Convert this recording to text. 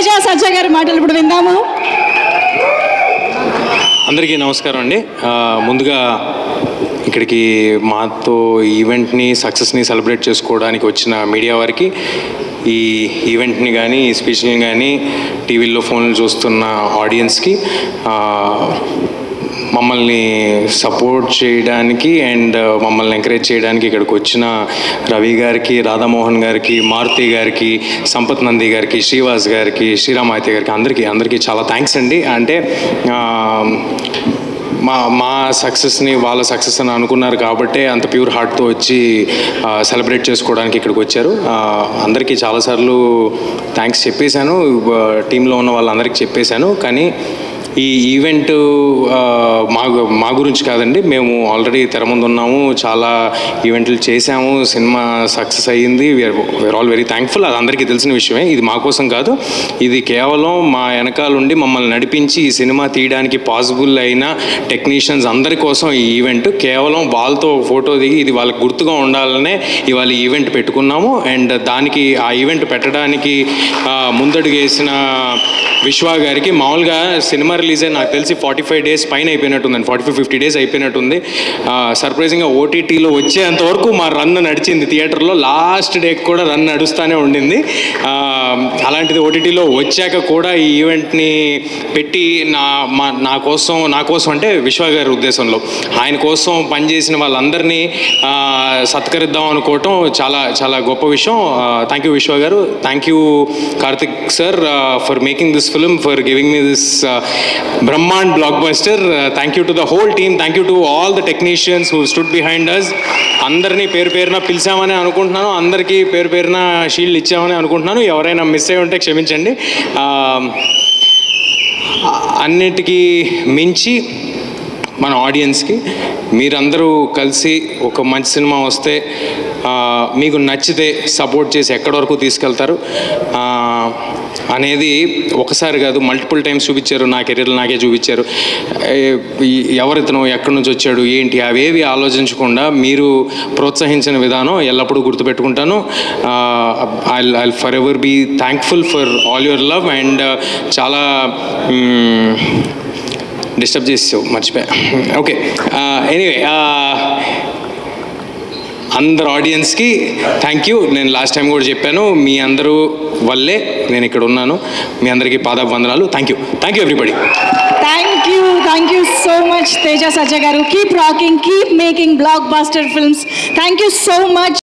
తేజ సజ్జ గారి మాటలు ఇప్పుడు విందాము. అందరికీ నమస్కారం అండి. ముందుగా ఇక్కడికి మాతో ఈవెంట్ని సక్సెస్ని సెలబ్రేట్ చేసుకోవడానికి వచ్చిన మీడియా వారికి, ఈ ఈవెంట్ని కానీ ఈ స్పీచ్ని కానీ టీవీల్లో ఫోన్లు చూస్తున్న ఆడియన్స్కి, మమ్మల్ని సపోర్ట్ చేయడానికి అండ్ మమ్మల్ని ఎంకరేజ్ చేయడానికి ఇక్కడికి వచ్చిన రవి గారికి, రాధామోహన్ గారికి, మారుతి గారికి, సంపత్ నంది గారికి, శ్రీవాస్ గారికి, శ్రీరామాయితీ గారికి అందరికీ చాలా థ్యాంక్స్ అండి. అంటే మా సక్సెస్ని వాళ్ళ సక్సెస్ అని అనుకున్నారు కాబట్టి అంత ప్యూర్ హార్ట్తో వచ్చి సెలబ్రేట్ చేసుకోవడానికి ఇక్కడికి వచ్చారు. అందరికీ చాలాసార్లు థ్యాంక్స్ చెప్పేశాను, టీంలో ఉన్న వాళ్ళందరికీ చెప్పేశాను. కానీ ఈ ఈవెంట్ మా గురించి కాదండి. మేము ఆల్రెడీ తెర ముందు ఉన్నాము, చాలా ఈవెంట్లు చేశాము, సినిమా సక్సెస్ అయ్యింది. We're all very thankful. అది అందరికీ తెలిసిన విషయమే. ఇది మా కోసం కాదు, ఇది కేవలం మా వెనకాలండి మమ్మల్ని నడిపించి ఈ సినిమా తీయడానికి పాసిబుల్ అయిన టెక్నీషియన్స్ అందరి కోసం ఈ ఈవెంట్. కేవలం వాళ్ళతో ఫోటో దిగి ఇది వాళ్ళకి గుర్తుగా ఉండాలనే ఇవాళ ఈవెంట్ పెట్టుకున్నాము. అండ్ దానికి ఆ ఈవెంట్ పెట్టడానికి ముందడుగు వేసిన విశ్వ గారికి, మామూలుగా సినిమా రిలీజ్ అయ్యి నాకు తెలిసి 45 days పైన అయిపోయినట్టుందండి, 45-50 days అయిపోయినట్టుంది. సర్ప్రైజింగ్గా ఓటీటీలో వచ్చేంతవరకు మా రన్ నడిచింది. థియేటర్లో లాస్ట్ డేకి కూడా రన్ నడుస్తూనే ఉండింది. అలాంటిది ఓటీటీలో వచ్చాక కూడా ఈ ఈవెంట్ని పెట్టి నా కోసం అంటే విశ్వ గారి ఉద్దేశంలో ఆయన కోసం పనిచేసిన వాళ్ళందరినీ సత్కరిద్దాం అనుకోవటం చాలా చాలా గొప్ప విషయం. థ్యాంక్ యూ విశ్వ గారు. Thank you Karthik sir for making this film, for giving me this Brahmand blockbuster. Thank you to the whole team. Thank you to all the technicians who stood behind us. అందరినీ పేరు పేరున పిలిచామని అనుకుంటున్నాను, అందరికీ పేరు పేరున shield ఇచ్చామని అనుకుంటున్నాను. ఎవరైనా మిస్ అయి ఉంటే క్షమించండి. అన్నిటికీ మించి మన ఆడియన్స్కి మీరందరూ కలిసి ఒక మంచి సినిమా వస్తే మీకు నచ్చితే సపోర్ట్ చేసి ఎక్కడి వరకు తీసుకెళ్తారు అనేది ఒకసారి కాదు, మల్టిపుల్ టైమ్స్ చూపించారు. నా కెరీర్లో నాకే చూపించారు. ఎవరితను ఎక్కడి నుంచి వచ్చాడు ఏంటి అవేవి ఆలోచించకుండా మీరు ప్రోత్సహించిన విధానం ఎల్లప్పుడూ గుర్తుపెట్టుకుంటాను. I for ever be thankful for all your love. And చాలా డిస్టర్బ్ చేసావు, మర్చిపోయా. ఓకే, ఎనీవే అందరు ఆడియన్స్కి థ్యాంక్ యూ. నేను లాస్ట్ టైం కూడా చెప్పాను, మీ అందరూ వల్లే నేను ఇక్కడ ఉన్నాను. మీ అందరికీ పాదాభివందనాలు. Thank you everybody. Thank you so much Teja సజ్జ గారు. Keep rocking, keep making block buster films. Thank you so much.